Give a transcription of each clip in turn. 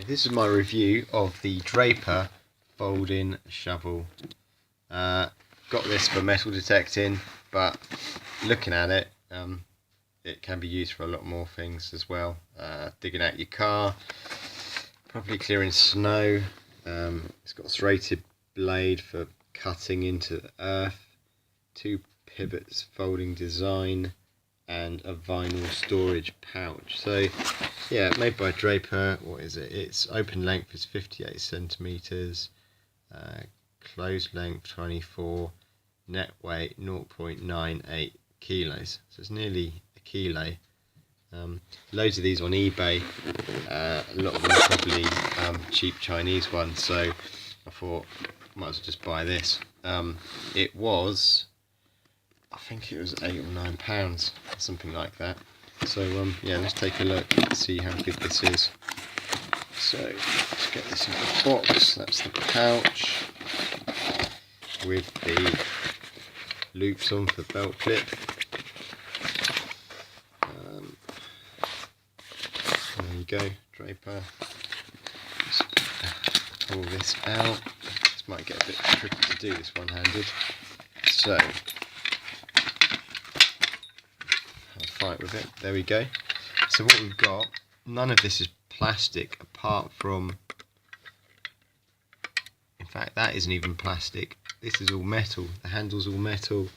This is my review of the Draper Folding Shovel. Got this for metal detecting, but looking at it, it can be used for a lot more things as well. Digging out your car, probably clearing snow. It's got a serrated blade for cutting into the earth, 2 pivots folding design, and a vinyl storage pouch. So yeah, made by Draper. What is it? Its open length is 58 centimeters, closed length 24, net weight 0.98 kilos. So it's nearly a kilo. Loads of these on eBay. A lot of them are probably cheap Chinese ones. So I thought might as well just buy this. It was, I think it was £8 or £9, something like that. So yeah, let's take a look and see how good this is. So let's get this in the box. That's the pouch with the loops on for the belt clip. There you go, Draper. Let's pull this out. This might get a bit tricky to do, this one-handed. So I'll fight with it. There we go. So what we've got, none of this is plastic apart from, in fact that isn't even plastic, this is all metal. The handle's all metal,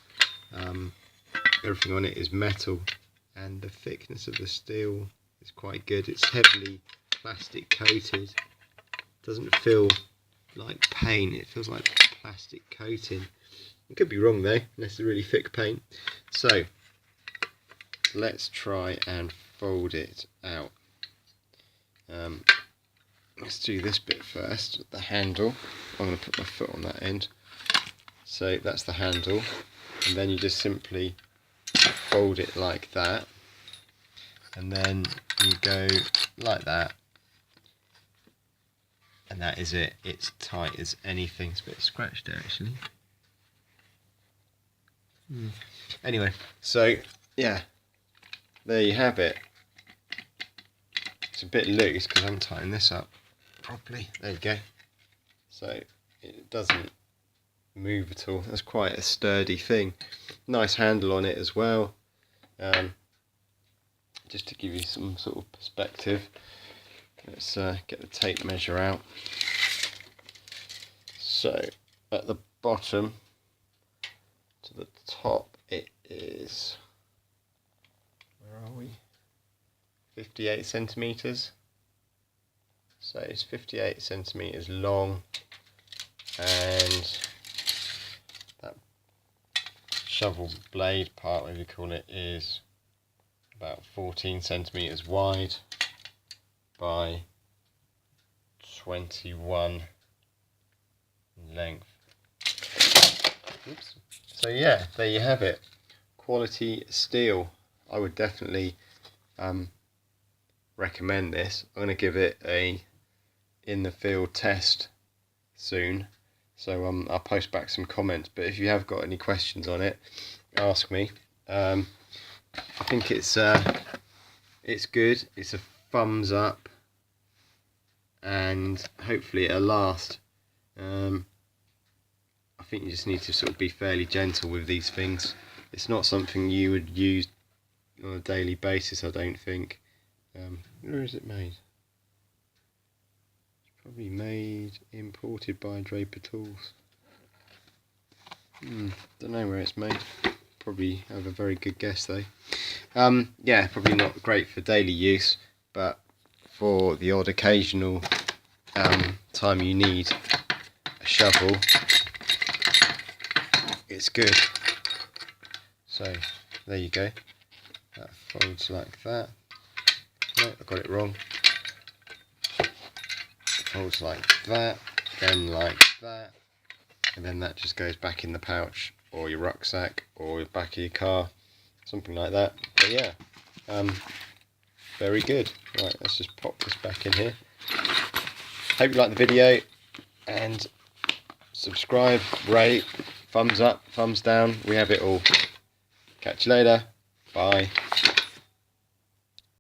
everything on it is metal, and the thickness of the steel is quite good. It's heavily plastic coated. Doesn't feel like paint, it feels like plastic coating. It could be wrong though, unless it's really thick paint. So let's try and fold it out. Let's do this bit first, the handle. I'm going to put my foot on that end. So that's the handle, and then you just simply fold it like that, and then you go like that, and that is it. It's tight as anything. It's a bit scratched there actually. Anyway, so yeah, there you have it. It's a bit loose because I'm tying this up properly. There you go. So it doesn't move at all. That's quite a sturdy thing. Nice handle on it as well. Just to give you some sort of perspective, let's get the tape measure out. So at the bottom to the top it is, where are we, 58 centimeters. So it's 58 centimeters long, and that shovel blade part, whatever you call it, is about 14 centimeters wide by 21 length. Oops. So yeah, there you have it. Quality steel. I would definitely recommend this. I'm going to give it a in the field test soon, so I'll post back some comments, but if you have got any questions on it, ask me. I think it's good. It's a thumbs up, and hopefully it'll last. I think you just need to sort of be fairly gentle with these things. It's not something you would use on a daily basis, I don't think. Where is it made? It's probably imported by Draper Tools. Don't know where it's made. Probably have a very good guess though. Yeah, probably not great for daily use, but for the odd occasional time you need a shovel, it's good. So there you go. That folds like that. No, I got it wrong. It folds like that, then like that, and then that just goes back in the pouch or your rucksack or the back of your car, something like that. But yeah, very good. Right, let's just pop this back in here. Hope you like the video, and subscribe, rate, thumbs up, thumbs down, we have it all. Catch you later, bye.